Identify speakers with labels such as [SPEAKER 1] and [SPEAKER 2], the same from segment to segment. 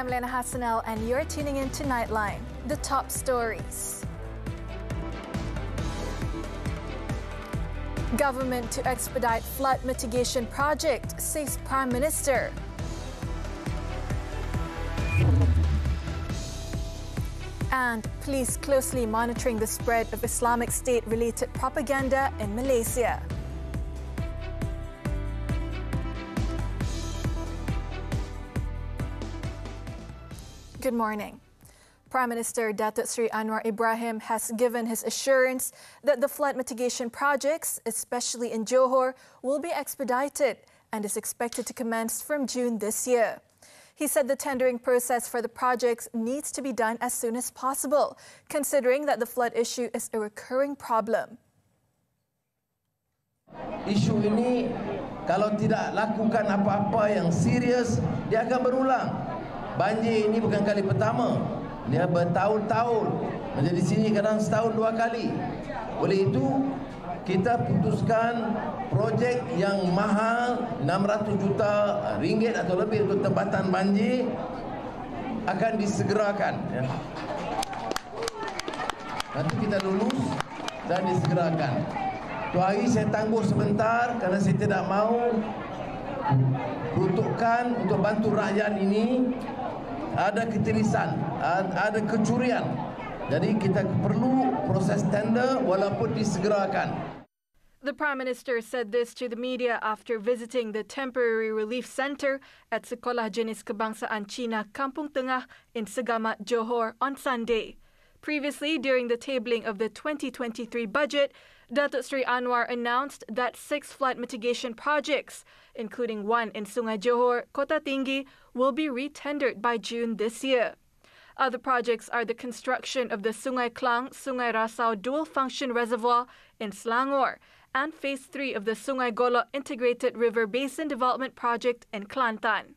[SPEAKER 1] I'm Liyana Hassanel and you're tuning in to Nightline, the top stories. Government to expedite flood mitigation project, says Prime Minister. And police closely monitoring the spread of Islamic State-related propaganda in Malaysia. Good morning. Prime Minister Datuk Seri Anwar Ibrahim has given his assurance that the flood mitigation projects, especially in Johor, will be expedited and is expected to commence from June this year. He said the tendering process for the projects needs to be done as soon as possible, considering that the flood issue is a recurring problem.
[SPEAKER 2] Isu ini kalau tidak lakukan apa-apa yang serius, dia akan berulang. Banjir ini bukan kali pertama. Dia bertahun-tahun. Menjadi sini kadang setahun dua kali. Oleh itu, kita putuskan projek yang mahal 600 juta ringgit atau lebih untuk tempatan banjir akan disegerakan. Nanti kita lulus dan disegerakan. Tu hari saya tangguh sebentar kerana saya tidak mahu peruntukan untuk bantu rakyat ini ada ketirisan, ada kecurian. Jadi kita perlu proses tender walaupun disegerakan.
[SPEAKER 1] The Prime Minister said this to the media after visiting the temporary relief centre at Sekolah Jenis Kebangsaan Cina Kampung Tengah in Segamat, Johor on Sunday. Previously, during the tabling of the 2023 budget, Datuk Seri Anwar announced that 6 flood mitigation projects, including one in Sungai Johor, Kota Tinggi, will be re-tendered by June this year. Other projects are the construction of the Sungai Klang, Sungai Rasau dual-function reservoir in Selangor and Phase 3 of the Sungai Golok Integrated River Basin Development Project in Kelantan.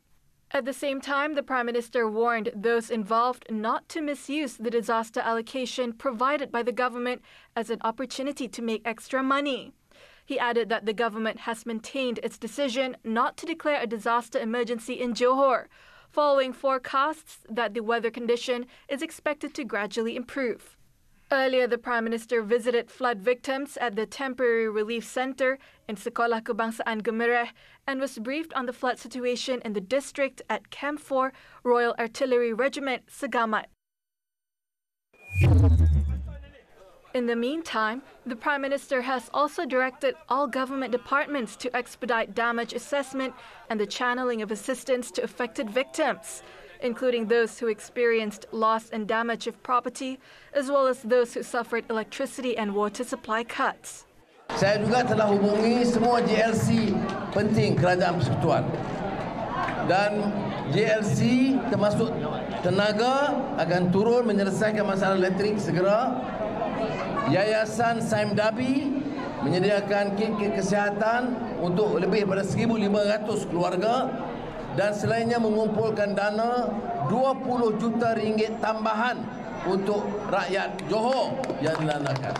[SPEAKER 1] At the same time, the Prime Minister warned those involved not to misuse the disaster allocation provided by the government as an opportunity to make extra money. He added that the government has maintained its decision not to declare a disaster emergency in Johor, following forecasts that the weather condition is expected to gradually improve. Earlier, the Prime Minister visited flood victims at the Temporary Relief Centre in Sekolah Kebangsaan Gemereh and was briefed on the flood situation in the district at Camp 4 Royal Artillery Regiment, Segamat. In the meantime, the Prime Minister has also directed all government departments to expedite damage assessment and the channeling of assistance to affected victims, including those who experienced loss and damage of property, as well as those who suffered electricity and water supply cuts.
[SPEAKER 2] Saya juga telah hubungi semua JLC penting Kerajaan Persekutuan. Dan JLC termasuk tenaga akan turun menyelesaikan masalah elektrik segera. Yayasan Saim Dabi menyediakan kit-kit kesihatan untuk lebih daripada 1,500 keluarga dan selainnya mengumpulkan dana 20 juta ringgit tambahan untuk rakyat Johor yang dilandakan.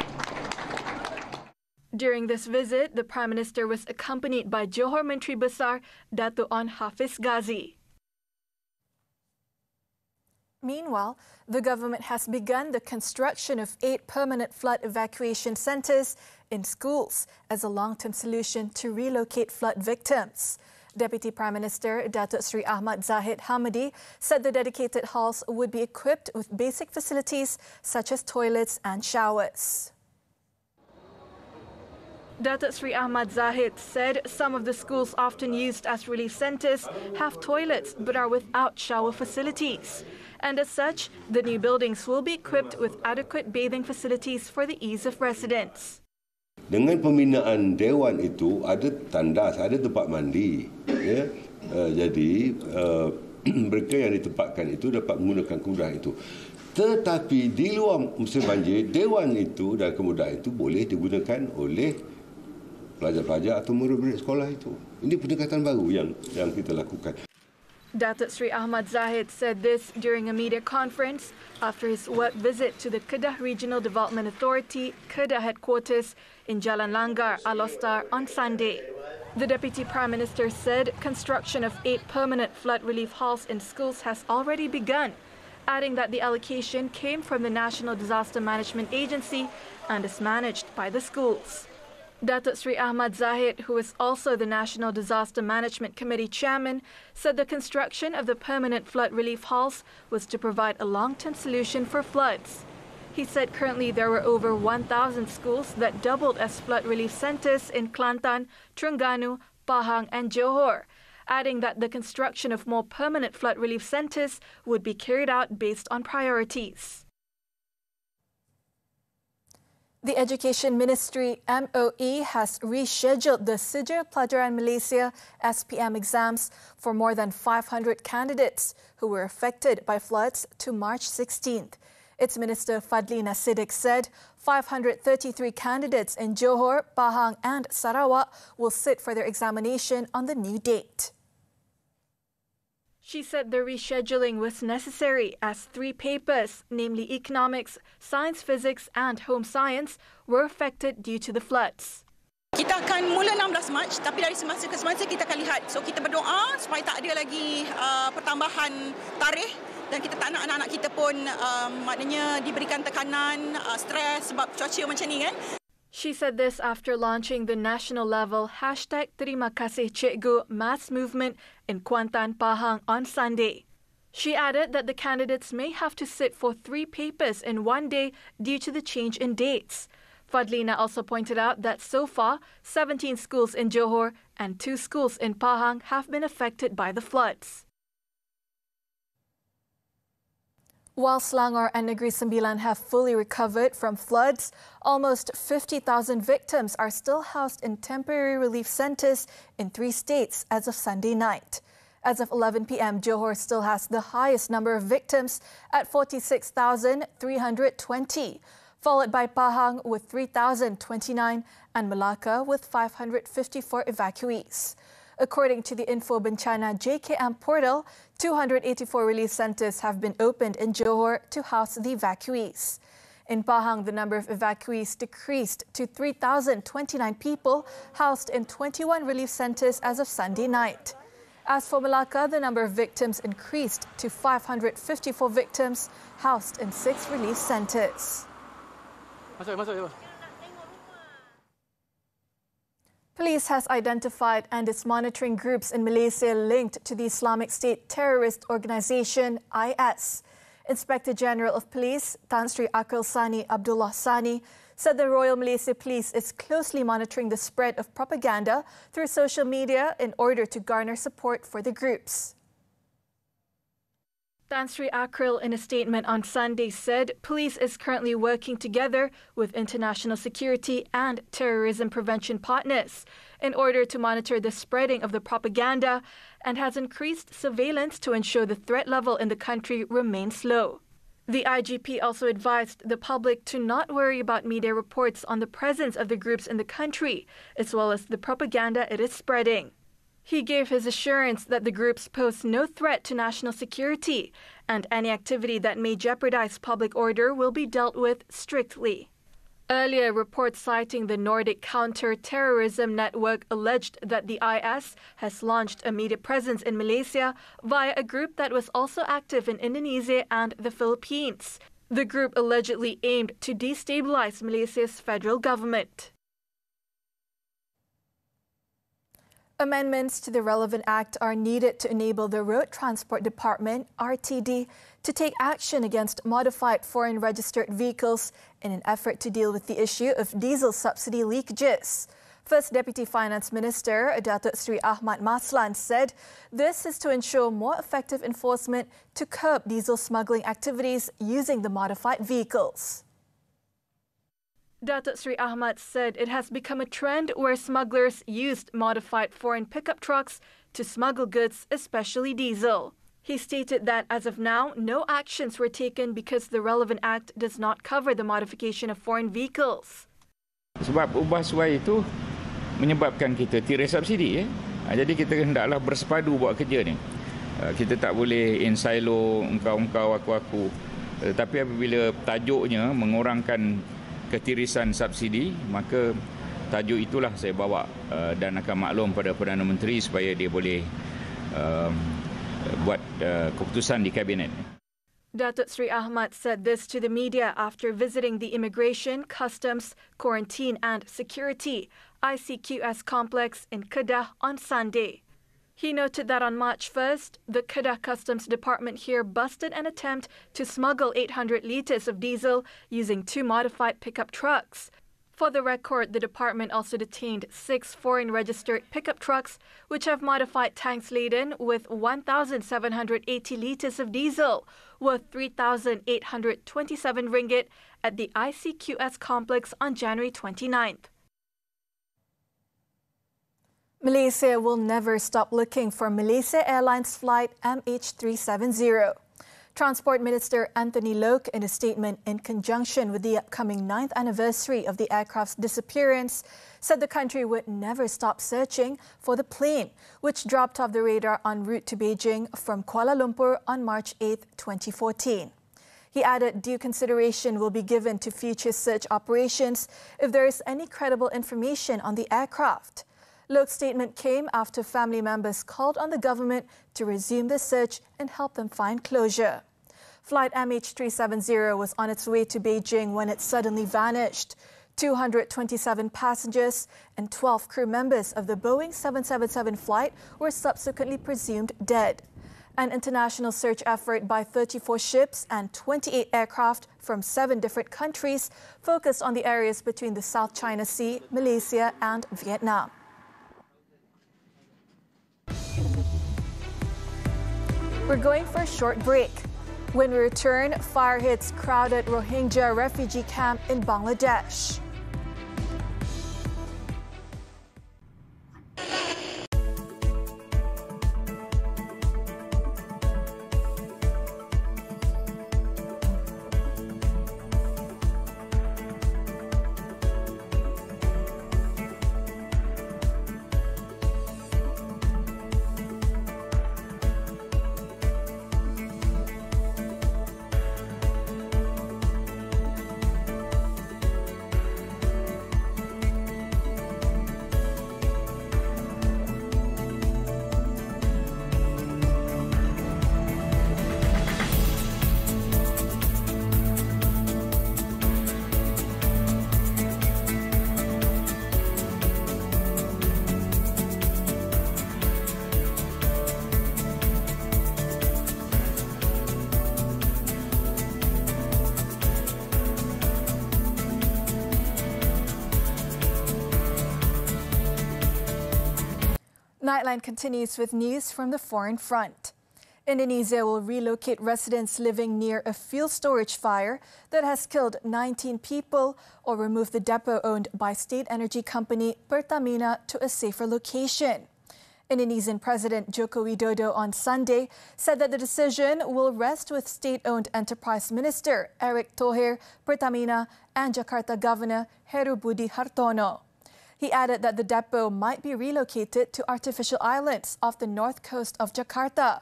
[SPEAKER 1] During this visit, the Prime Minister was accompanied by Johor Menteri Besar Datuk On Hafiz Ghazi. Meanwhile, the government has begun the construction of 8 permanent flood evacuation centres in schools as a long-term solution to relocate flood victims. Deputy Prime Minister Datuk Seri Ahmad Zahid Hamidi said the dedicated halls would be equipped with basic facilities such as toilets and showers. Datuk Seri Ahmad Zahid said some of the schools often used as relief centres have toilets but are without shower facilities. And as such, the new buildings will be equipped with adequate bathing facilities for the ease of residents.
[SPEAKER 3] Dengan pembinaan dewan itu ada tandas, ada tempat mandi. Ya? Jadi mereka yang ditempatkan itu dapat menggunakan kemudahan itu. Tetapi di luar musim banjir, dewan itu dan kemudahan itu boleh digunakan oleh pelajar-pelajar atau murid-murid sekolah itu. Ini pendekatan baru yang kita lakukan.
[SPEAKER 1] Datuk Sri Ahmad Zahid said this during a media conference after his work visit to the Kedah Regional Development Authority, Kedah headquarters in Jalan Langgar, Alostar on Sunday. The Deputy Prime Minister said construction of 8 permanent flood relief halls in schools has already begun, adding that the allocation came from the National Disaster Management Agency and is managed by the schools. Datuk Sri Ahmad Zahid, who is also the National Disaster Management Committee chairman, said the construction of the permanent flood relief halls was to provide a long-term solution for floods. He said currently there were over 1,000 schools that doubled as flood relief centres in Kelantan, Terengganu, Pahang and Johor, adding that the construction of more permanent flood relief centres would be carried out based on priorities. The Education Ministry MOE has rescheduled the Sijil Pelajaran Malaysia SPM exams for more than 500 candidates who were affected by floods to March 16th. Its Minister Fadlina Siddiq said 533 candidates in Johor, Pahang and Sarawak will sit for their examination on the new date. She said the rescheduling was necessary as 3 papers, namely economics, science physics and home science, were affected due to the floods.
[SPEAKER 4] Kita akan mula 16 Mac, tapi dari semasa ke semasa kita akan lihat. So kita berdoa supaya tak ada lagi pertambahan tarikh dan kita tak nak anak-anak kita pun maknanya diberikan tekanan, stres sebab cuaca macam ni kan.
[SPEAKER 1] She said this after launching the national-level #TerimaKasih Cikgu mass movement in Kuantan, Pahang on Sunday. She added that the candidates may have to sit for 3 papers in one day due to the change in dates. Fadlina also pointed out that so far, 17 schools in Johor and 2 schools in Pahang have been affected by the floods. While Selangor and Negeri Sembilan have fully recovered from floods, almost 50,000 victims are still housed in temporary relief centres in 3 states as of Sunday night. As of 11 p.m, Johor still has the highest number of victims at 46,320, followed by Pahang with 3,029 and Malacca with 554 evacuees. According to the Info Bencana JKM portal, 284 relief centres have been opened in Johor to house the evacuees. In Pahang, the number of evacuees decreased to 3,029 people housed in 21 relief centres as of Sunday night. As for Malacca, the number of victims increased to 554 victims housed in 6 relief centres. Police has identified and is monitoring groups in Malaysia linked to the Islamic State terrorist organisation IS. Inspector General of Police Tan Sri Akil Sani Abdullah Sani said the Royal Malaysia Police is closely monitoring the spread of propaganda through social media in order to garner support for the groups. Tan Sri Akil in a statement on Sunday said police is currently working together with international security and terrorism prevention partners in order to monitor the spreading of the propaganda and has increased surveillance to ensure the threat level in the country remains low. The IGP also advised the public to not worry about media reports on the presence of the groups in the country, as well as the propaganda it is spreading. He gave his assurance that the groups pose no threat to national security and any activity that may jeopardize public order will be dealt with strictly. Earlier reports citing the Nordic counter-terrorism network alleged that the IS has launched a media presence in Malaysia via a group that was also active in Indonesia and the Philippines. The group allegedly aimed to destabilize Malaysia's federal government. Amendments to the relevant act are needed to enable the Road Transport Department, RTD, to take action against modified foreign registered vehicles in an effort to deal with the issue of diesel subsidy leakages. First Deputy Finance Minister Datuk Sri Ahmad Maslan said this is to ensure more effective enforcement to curb diesel smuggling activities using the modified vehicles. Datuk Sri Ahmad said it has become a trend where smugglers used modified foreign pickup trucks to smuggle goods, especially diesel. He stated that as of now, no actions were taken because the relevant act does not cover the modification of foreign vehicles.
[SPEAKER 5] Sebab ubah suai itu menyebabkan kita tirai subsidi. Jadi kita hendaklah bersepadu buat kerja ni. Kita tak boleh in silo, engkau, aku. Tapi apabila tajuknya mengurangkan ketirisan subsidi, maka tajuk itulah saya bawa dan akan maklum pada Perdana Menteri supaya dia boleh buat keputusan di Kabinet.
[SPEAKER 1] Datuk Sri Ahmad said this to the media after visiting the Immigration, Customs, Quarantine and Security ICQS complex in Kedah on Sunday. He noted that on March 1st, the Kedah Customs Department here busted an attempt to smuggle 800 litres of diesel using 2 modified pickup trucks. For the record, the department also detained 6 foreign-registered pickup trucks, which have modified tanks laden with 1,780 litres of diesel, worth 3,827 ringgit at the ICQS complex on January 29th. Malaysia will never stop looking for Malaysia Airlines flight MH370. Transport Minister Anthony Loke, in a statement in conjunction with the upcoming 9th anniversary of the aircraft's disappearance, said the country would never stop searching for the plane, which dropped off the radar en route to Beijing from Kuala Lumpur on March 8, 2014. He added due consideration will be given to future search operations if there is any credible information on the aircraft. Loke's statement came after family members called on the government to resume the search and help them find closure. Flight MH370 was on its way to Beijing when it suddenly vanished. 227 passengers and 12 crew members of the Boeing 777 flight were subsequently presumed dead. An international search effort by 34 ships and 28 aircraft from 7 different countries focused on the areas between the South China Sea, Malaysia and Vietnam. We're going for a short break. When we return, fire hits crowded Rohingya refugee camp in Bangladesh. Nightline continues with news from the foreign front. Indonesia will relocate residents living near a fuel storage fire that has killed 19 people or remove the depot owned by state energy company Pertamina to a safer location. Indonesian President Joko Widodo on Sunday said that the decision will rest with state-owned enterprise minister Erick Thohir, Pertamina and Jakarta Governor Heru Budi Hartono. He added that the depot might be relocated to artificial islands off the north coast of Jakarta.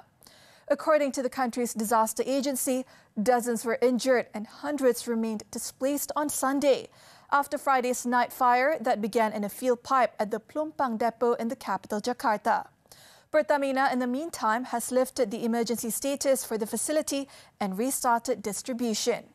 [SPEAKER 1] According to the country's disaster agency, dozens were injured and hundreds remained displaced on Sunday after Friday's night fire that began in a fuel pipe at the Plumpang depot in the capital Jakarta. Pertamina, in the meantime, has lifted the emergency status for the facility and restarted distribution.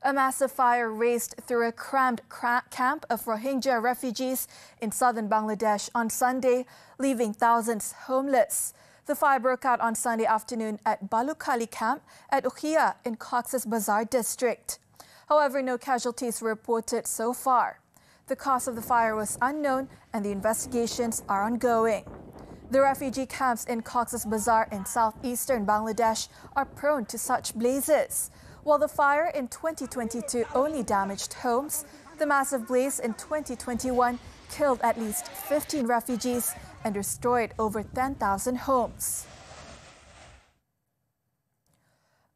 [SPEAKER 1] A massive fire raced through a crammed camp of Rohingya refugees in southern Bangladesh on Sunday, leaving thousands homeless. The fire broke out on Sunday afternoon at Balukali camp at Ukhia in Cox's Bazar district. However, no casualties were reported so far. The cause of the fire was unknown and the investigations are ongoing. The refugee camps in Cox's Bazar in southeastern Bangladesh are prone to such blazes. While the fire in 2022 only damaged homes, the massive blaze in 2021 killed at least 15 refugees and destroyed over 10,000 homes.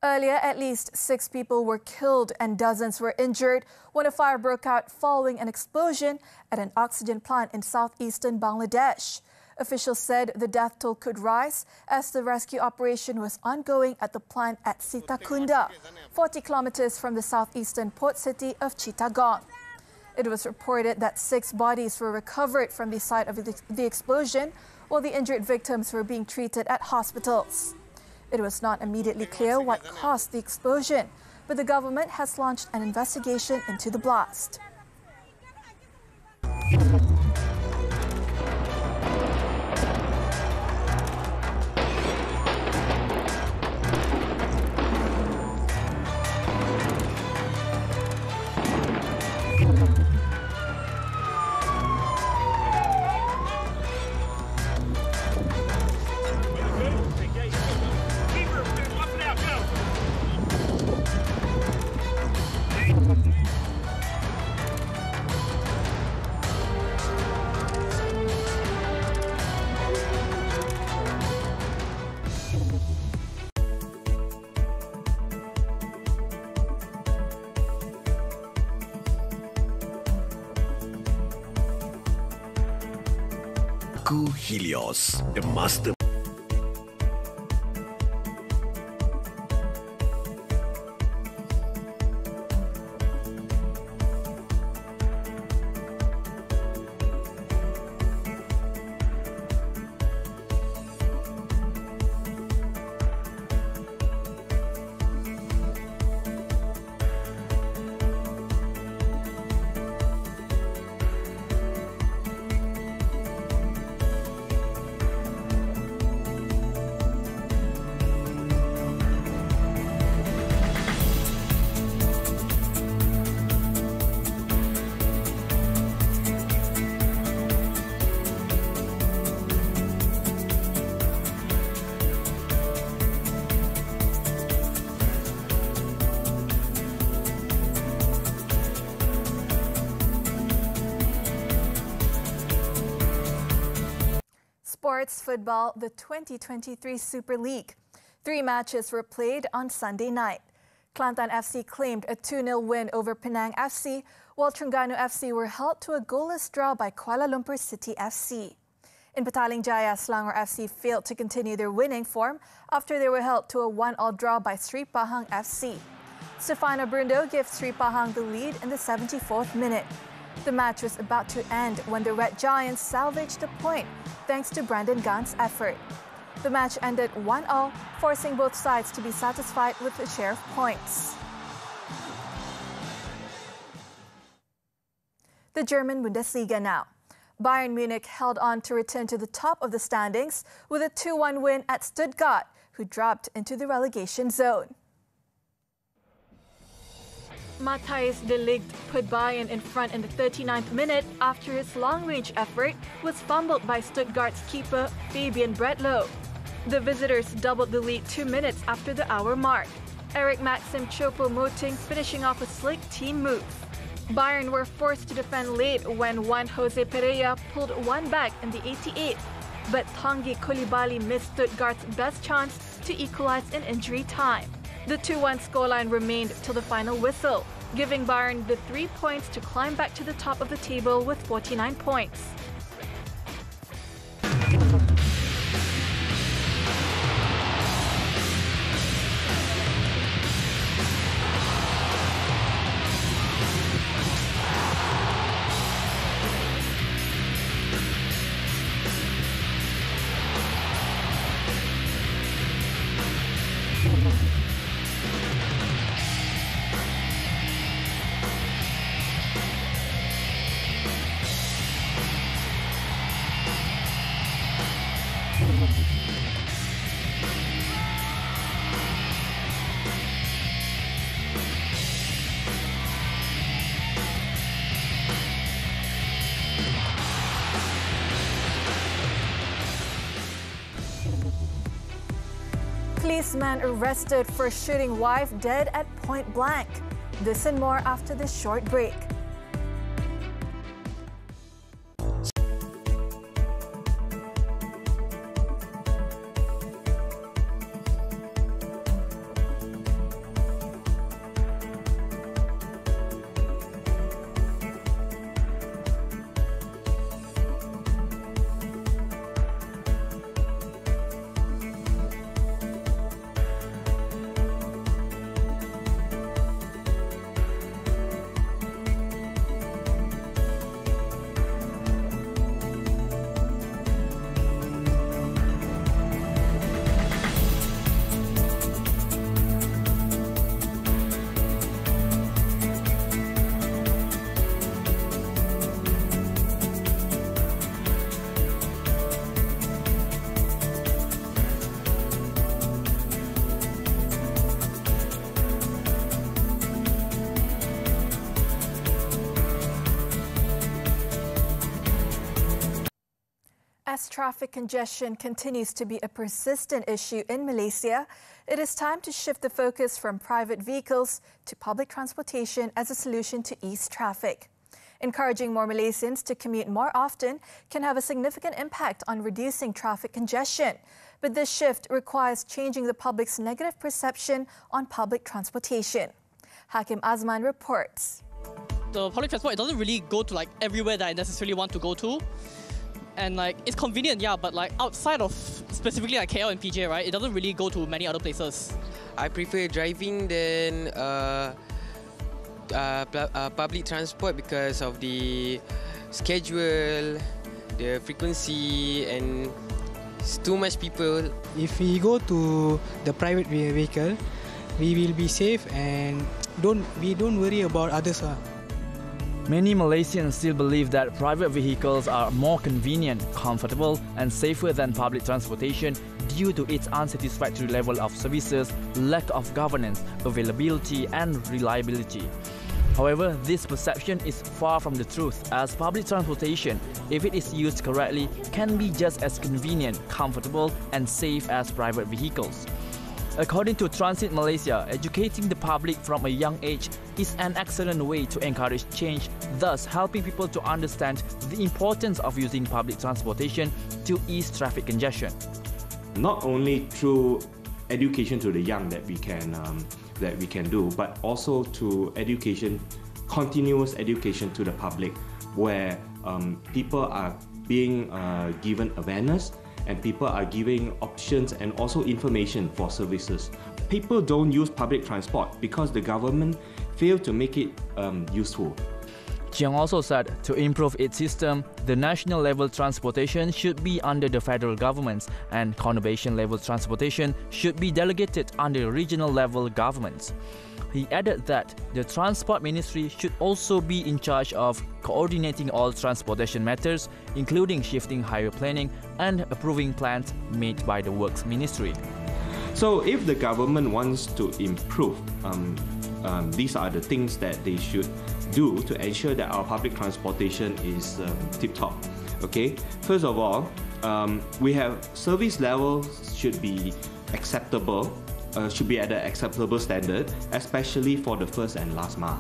[SPEAKER 1] Earlier, at least 6 people were killed and dozens were injured when a fire broke out following an explosion at an oxygen plant in southeastern Bangladesh. Officials said the death toll could rise as the rescue operation was ongoing at the plant at Sitakunda, 40 kilometers from the southeastern port city of Chittagong. It was reported that 6 bodies were recovered from the site of the explosion, while the injured victims were being treated at hospitals. It was not immediately clear what caused the explosion, but the government has launched an investigation into the blast.
[SPEAKER 6] Helios, the master.
[SPEAKER 1] Sports football, the 2023 Super League. 3 matches were played on Sunday night. Kelantan FC claimed a 2-0 win over Penang FC, while Terengganu FC were held to a goalless draw by Kuala Lumpur City FC. In Petaling Jaya, Selangor FC failed to continue their winning form after they were held to a 1-1 draw by Sri Pahang FC. Stefano Brundo gave Sri Pahang the lead in the 74th minute. The match was about to end when the Red Giants salvaged a point thanks to Brandon Gunn's effort. The match ended 1-1, forcing both sides to be satisfied with the share of points. The German Bundesliga now. Bayern Munich held on to return to the top of the standings with a 2-1 win at Stuttgart, who dropped into the relegation zone. Matthijs de Ligt put Bayern in front in the 39th minute after his long-range effort was fumbled by Stuttgart's keeper Fabian Bredlow. The visitors doubled the lead 2 minutes after the hour mark, Eric Maxim Choupo-Moting finishing off a slick team move. Bayern were forced to defend late when Juan Jose Pereira pulled one back in the 88th, but Tanguy Coulibaly missed Stuttgart's best chance to equalize in injury time. The 2-1 scoreline remained till the final whistle, giving Bayern the 3 points to climb back to the top of the table with 49 points. Policeman arrested for shooting wife dead at point blank. This and more after this short break. As traffic congestion continues to be a persistent issue in Malaysia, it is time to shift the focus from private vehicles to public transportation as a solution to ease traffic. Encouraging more Malaysians to commute more often can have a significant impact on reducing traffic congestion. But this shift requires changing the public's negative perception on public transportation. Hakim Azman reports.
[SPEAKER 6] The public transport, it doesn't really go to everywhere that I necessarily want to go to. And it's convenient, yeah, but outside of specifically KL and PJ, right, it doesn't really go to many other places.
[SPEAKER 7] I prefer driving than public transport because of the schedule, the frequency, and it's too much people.
[SPEAKER 8] If we go to the private vehicle, we will be safe and we don't worry about others.
[SPEAKER 9] Many Malaysians still believe that private vehicles are more convenient, comfortable and safer than public transportation due to its unsatisfactory level of services, lack of governance, availability and reliability. However, this perception is far from the truth, as public transportation, if it is used correctly, can be just as convenient, comfortable and safe as private vehicles. According to Transit Malaysia, educating the public from a young age is an excellent way to encourage change, thus helping people to understand the importance of using public transportation to ease traffic congestion.
[SPEAKER 10] Not only through education to the young that we can do, but also to education, continuous education to the public, where people are being given awareness and people are giving options and also information for services. People don't use public transport because the government failed to make it useful.
[SPEAKER 9] Chiang also said to improve its system, the national level transportation should be under the federal governments and conurbation level transportation should be delegated under regional level governments. He added that the Transport Ministry should also be in charge of coordinating all transportation matters, including shifting highway planning and approving plans made by the Works Ministry.
[SPEAKER 10] So if the government wants to improve, these are the things that they should do to ensure that our public transportation is tip-top. Okay, first of all, we have service levels should be acceptable. Should be at an acceptable standard, especially for the first and last mile.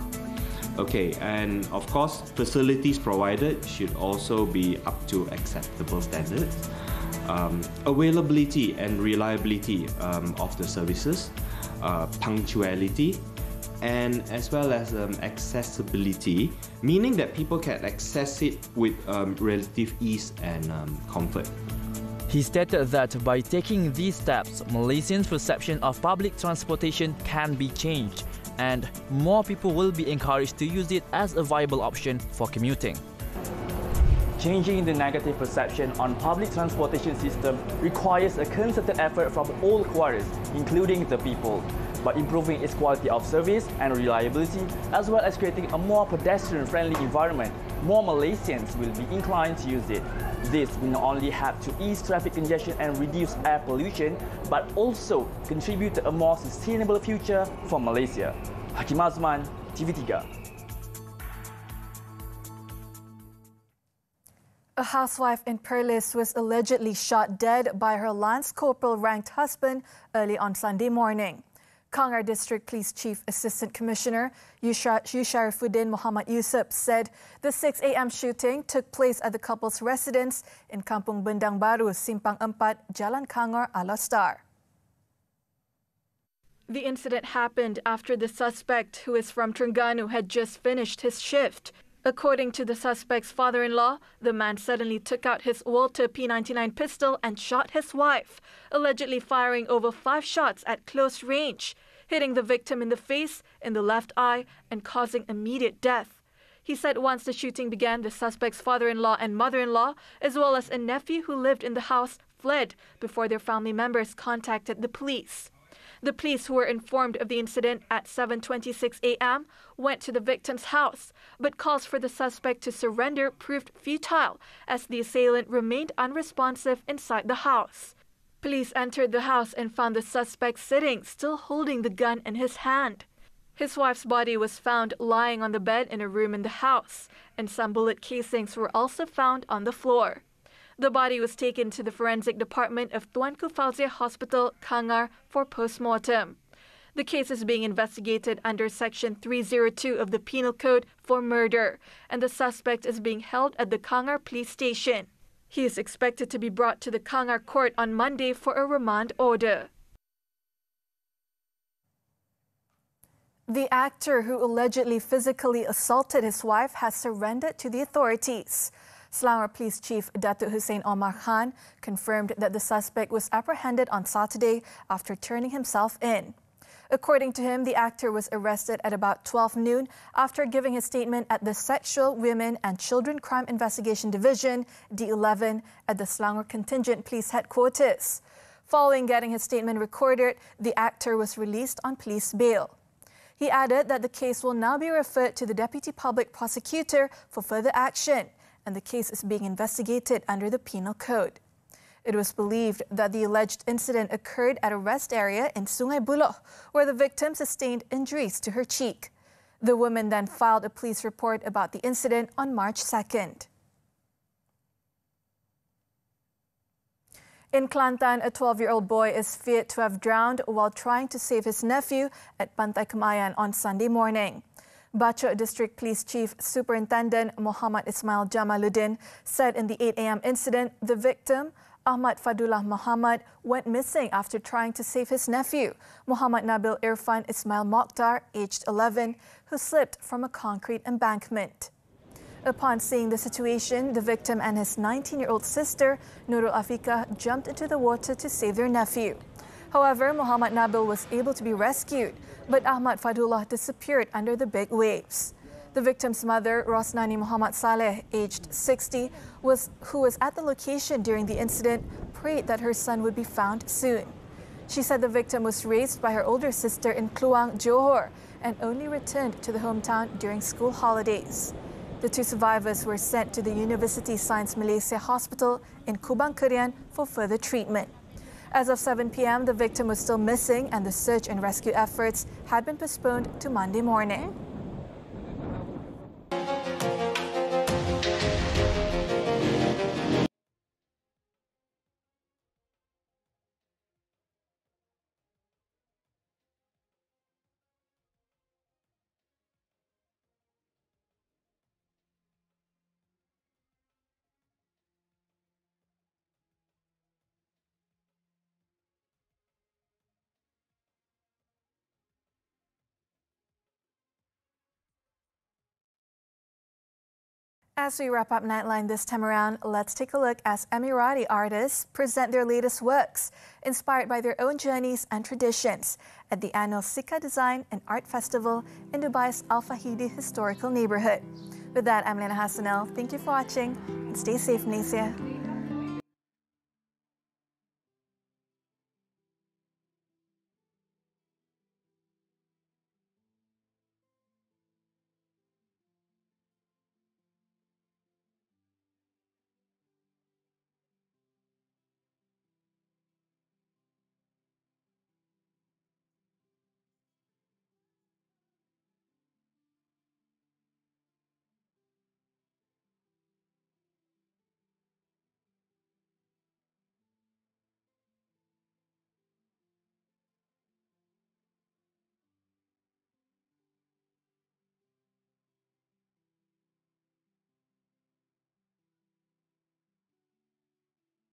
[SPEAKER 10] Okay, and of course, facilities provided should also be up to acceptable standards. Availability and reliability of the services, punctuality, and as well as accessibility, meaning that people can access it with relative ease and comfort.
[SPEAKER 9] He stated that by taking these steps, Malaysians' perception of public transportation can be changed and more people will be encouraged to use it as a viable option for commuting. Changing the negative perception on public transportation system requires a concerted effort from all quarters, including the people, by improving its quality of service and reliability, as well as creating a more pedestrian-friendly environment. More Malaysians will be inclined to use it. This will not only help to ease traffic congestion and reduce air pollution, but also contribute to a more sustainable future for Malaysia. Hakim Azman, TV3.
[SPEAKER 1] A housewife in Perlis was allegedly shot dead by her Lance Corporal-ranked husband early on Sunday morning. Kangar District Police Chief Assistant Commissioner Yusharifuddin Muhammad Yusuf said the 6 a.m. shooting took place at the couple's residence in Kampung Bendang Baru, Simpang 4, Jalan Kangar, Al-Astar. The incident happened after the suspect, who is from Terengganu, had just finished his shift. According to the suspect's father-in-law, the man suddenly took out his Walter P99 pistol and shot his wife, allegedly firing over 5 shots at close range, hitting the victim in the face, in the left eye, and causing immediate death. He said once the shooting began, the suspect's father-in-law and mother-in-law, as well as a nephew who lived in the house, fled before their family members contacted the police. The police, who were informed of the incident at 7:26 a.m., went to the victim's house, but calls for the suspect to surrender proved futile as the assailant remained unresponsive inside the house. Police entered the house and found the suspect sitting, still holding the gun in his hand. His wife's body was found lying on the bed in a room in the house, and some bullet casings were also found on the floor. The body was taken to the forensic department of Tuanku Fauzia Hospital, Kangar, for post-mortem. The case is being investigated under Section 302 of the Penal Code for murder, and the suspect is being held at the Kangar police station. He is expected to be brought to the Kangar court on Monday for a remand order. The actor who allegedly physically assaulted his wife has surrendered to the authorities. Selangor Police Chief Datuk Hussein Omar Khan confirmed that the suspect was apprehended on Saturday after turning himself in. According to him, the actor was arrested at about 12 noon after giving his statement at the Sexual, Women and Children Crime Investigation Division, D11, at the Selangor Contingent Police Headquarters. Following getting his statement recorded, the actor was released on police bail. He added that the case will now be referred to the Deputy Public Prosecutor for further action, and the case is being investigated under the Penal Code. It was believed that the alleged incident occurred at a rest area in Sungai Buloh, where the victim sustained injuries to her cheek. The woman then filed a police report about the incident on March 2nd. In Kelantan, a 12-year-old boy is feared to have drowned while trying to save his nephew at Pantai Kemayan on Sunday morning. Bachok District Police Chief Superintendent Muhammad Ismail Jamaluddin said in the 8 a.m. incident, the victim, Ahmad Fadullah Muhammad, went missing after trying to save his nephew, Muhammad Nabil Irfan Ismail Mokhtar, aged 11, who slipped from a concrete embankment. Upon seeing the situation, the victim and his 19-year-old sister, Nurul Afika, jumped into the water to save their nephew. However, Muhammad Nabil was able to be rescued, but Ahmad Fadullah disappeared under the big waves. The victim's mother, Rosnani Muhammad Saleh, aged 60, who was at the location during the incident, prayed that her son would be found soon. She said the victim was raised by her older sister in Kluang, Johor, and only returned to the hometown during school holidays. The two survivors were sent to the University Science Malaysia Hospital in Kubang Kerian for further treatment. As of 7 p.m., the victim was still missing and the search and rescue efforts had been postponed to Monday morning. As we wrap up Nightline this time around, let's take a look as Emirati artists present their latest works, inspired by their own journeys and traditions, at the annual Sika Design and Art Festival in Dubai's Al Fahidi Historical Neighborhood. With that, I'm Liyana Hassanel. Thank you for watching and stay safe, Indonesia.